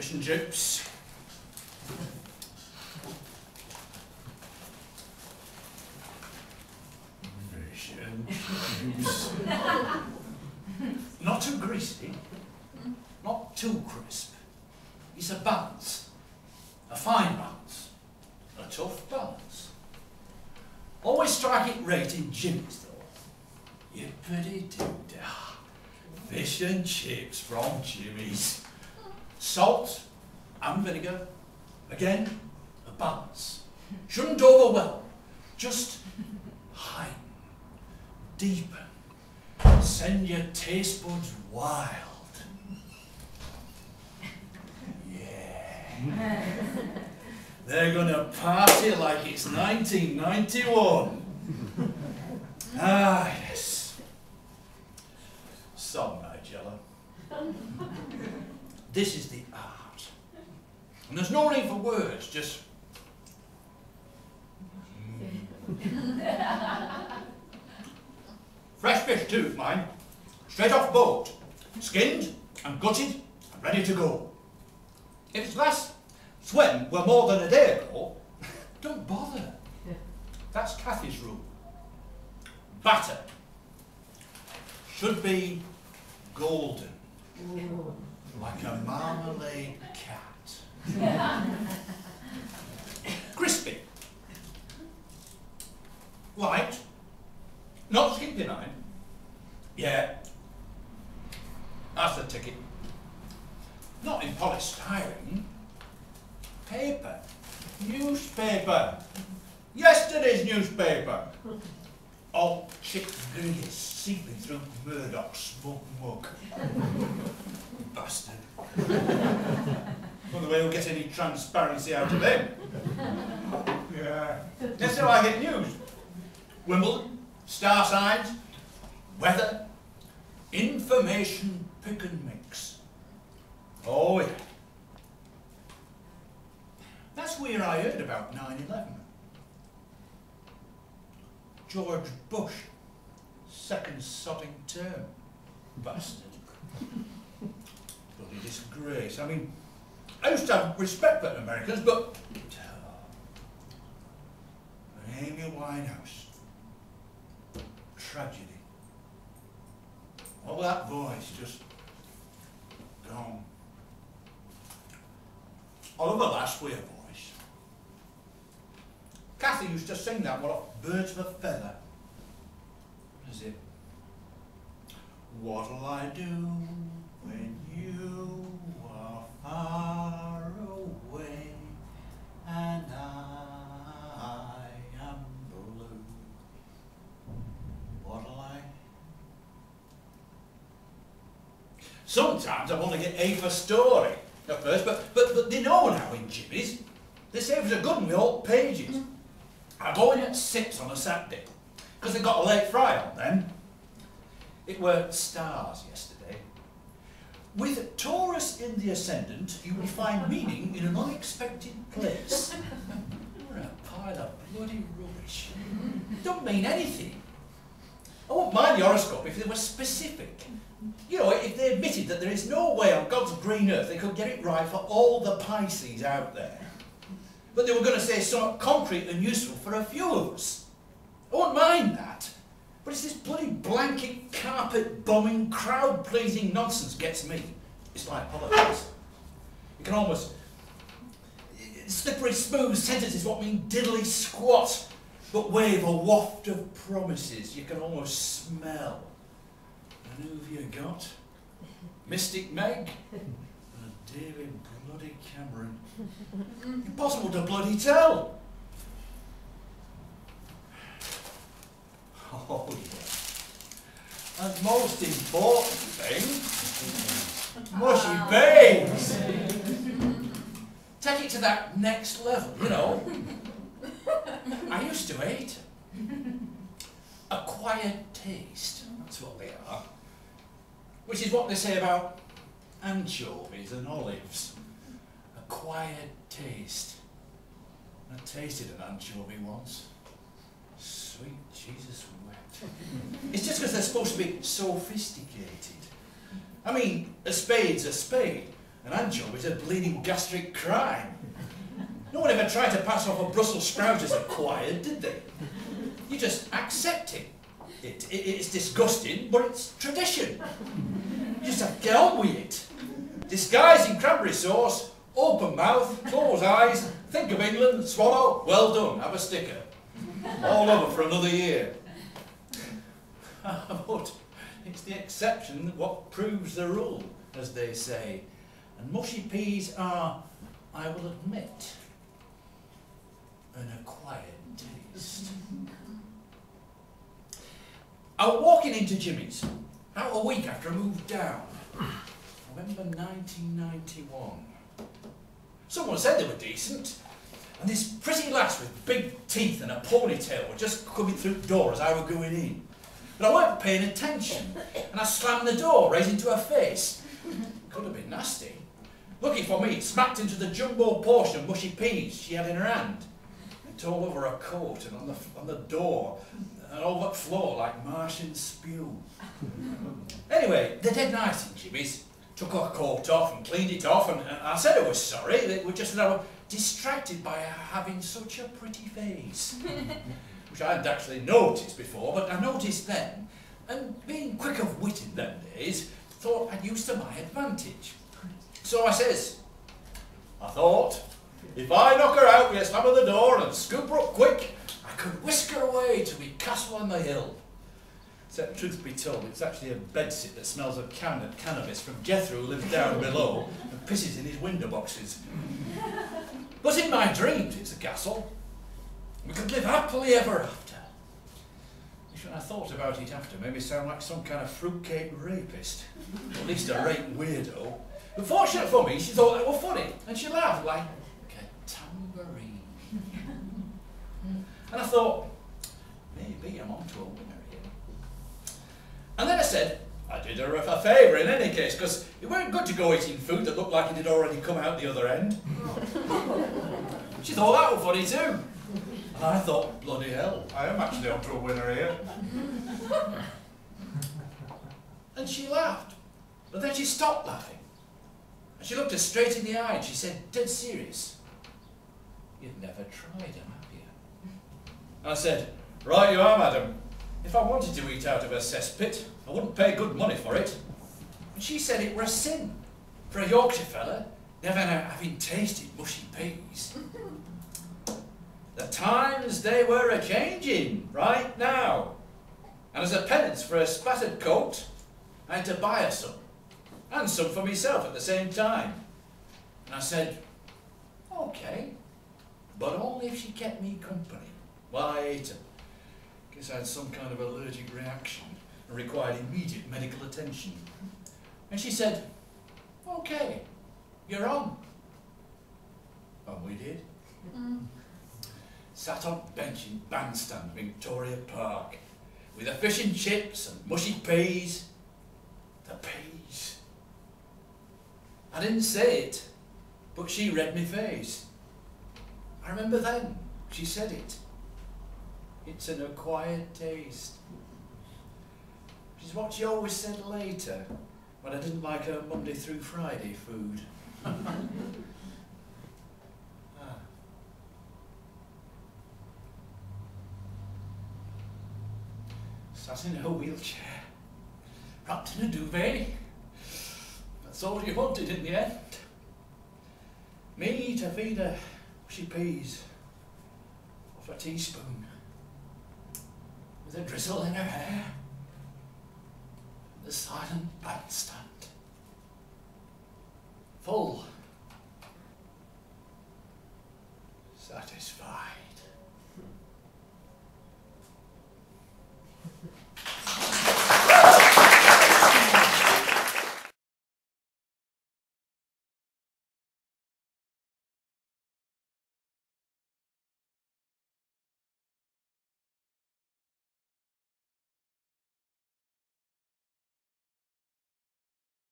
Fish and chips. Fish and chips. Not too greasy, not too crisp. It's a balance, a fine balance, a tough balance. Always strike it right in Jimmy's though. Yippity-doo-dah. Fish and chips from Jimmy's. Salt and vinegar. Again, a balance. Shouldn't overwhelm. Just heighten, deepen. Send your taste buds wild. Yeah. They're gonna party like it's 1991. Ah, yes. Song, Nigella. This is the art. And there's no need for words, just... Fresh fish too, mine. Straight off boat. Skinned and gutted and ready to go. If it's last swim were more than a day ago, don't bother. That's Kathy's rule. Batter should be golden. Ooh. Like a marmalade cat. Crispy. Light. Not skimpy nine. Yeah. That's the ticket. Not in polystyrene. Paper. Newspaper. Yesterday's newspaper. All chick grease seeping through Murdoch's smoke mug. Bastard. Wonder whether we'll get any transparency out of him. Yeah. That's how I get news. Wimbledon, star signs, weather, information pick and mix. Oh yeah. That's where I heard about 9/11. George Bush, second sodding term. Bastard. Bloody disgrace. I mean, I used to have respect for Americans, but... Amy Winehouse. Tragedy. All that voice just gone. Oliver Last with a voice. Kathy used to sing that one, Birds of a Feather. What is it? What'll I do when you are far away and I am blue? What'll I? Sometimes I want to get A for story at first, but they know now in Jimmy's. They say it was a good one with all pages. I go in at 6 on a Saturday, because they got a late fry on then. It were stars yesterday. With Taurus in the ascendant, you will find meaning in an unexpected place. You're a pile of bloody rubbish. Don't mean anything. I wouldn't mind the horoscope if they were specific. You know, if they admitted that there is no way on God's green earth they could get it right for all the Pisces out there. But they were going to say something concrete and useful for a few of us. I wouldn't mind that. But it's this bloody blanket, carpet-bombing, crowd-pleasing nonsense gets me. It's like politics. You can almost... Slippery, smooth sentences what mean diddly squat, but wave a waft of promises you can almost smell. And who have you got? Mystic Meg? And David bloody Cameron. Impossible to bloody tell. Oh yeah. And most important thing, mushy babes. Take it to that next level, you know. I used to hate them. Acquired taste, that's what they are. Which is what they say about anchovies and olives. Acquired taste. I tasted an anchovy once. Sweet Jesus wept. It's just because they're supposed to be sophisticated. I mean, a spade's a spade. an anchovy's a bleeding gastric crime. No one ever tried to pass off a Brussels sprout as acquired, did they? You just accept it. It's disgusting, but it's tradition. You just have to get on with it. Disguised in cranberry sauce, open mouth, close eyes, think of England, swallow, well done, have a sticker. All over for another year. But it's the exception what proves the rule, as they say. And mushy peas are, I will admit, an acquired taste. I was walking into Jimmy's, about a week after I moved down. November 1991. Someone said they were decent, and this pretty lass with big teeth and a ponytail were just coming through the door as I were going in. But I weren't paying attention, and I slammed the door right into her face. Could have been nasty. Lucky for me, it smacked into the jumbo portion of mushy peas she had in her hand. It's all over her coat and on the door and all that floor like Martian spew. Anyway, they're dead nice in Jimmy's. Took her coat off and cleaned it off, and I said I was sorry. They were just distracted by her having such a pretty face. Which I hadn't actually noticed before, but I noticed then, and being quick of wit in them days, thought I'd use to my advantage. So I says, I thought, if I knock her out with a slam of the door and scoop her up quick, I could whisk her away to me castle on the hill. Except, truth be told, it's actually a bedsit that smells of cannabis from Jethro, who lives down below and pisses in his window boxes. But in my dreams, it's a castle. We could live happily ever after. Which, when I thought about it after, made me sound like some kind of fruitcake rapist. Or at least a rape weirdo. But fortunate for me, she thought they were funny, and she laughed like a tambourine. And I thought, maybe I'm onto a winner here. And then I said, I did her a favour in any case, because it weren't good to go eating food that looked like it had already come out the other end. She thought that was funny too. And I thought, bloody hell, I am actually onto a winner here. And she laughed, but then she stopped laughing. And she looked us straight in the eye and she said, dead serious, you've never tried them, have you? I said, right you are, madam. If I wanted to eat out of a cesspit, I wouldn't pay good money for it. And she said it were a sin for a Yorkshire fella, never having tasted mushy peas. The times they were a-changing, right now. And as a penance for a spattered coat, I had to buy her some, and some for myself at the same time. And I said, okay, but only if she kept me company while I ate them. Guess I had some kind of allergic reaction and required immediate medical attention. And she said, okay, you're on. And we did. Sat on bench in Bandstand, Victoria Park, with the fish and chips and mushy peas. The peas. I didn't say it, but she read me face. I remember then, she said it. It's an acquired taste. Which is what she always said later, when I didn't like her Monday through Friday food. Sat in her wheelchair, wrapped in a duvet. That's all you wanted in the end. Me to feed her mushy peas off a teaspoon, with a drizzle in her hair, the silent bandstand. Full, satisfied.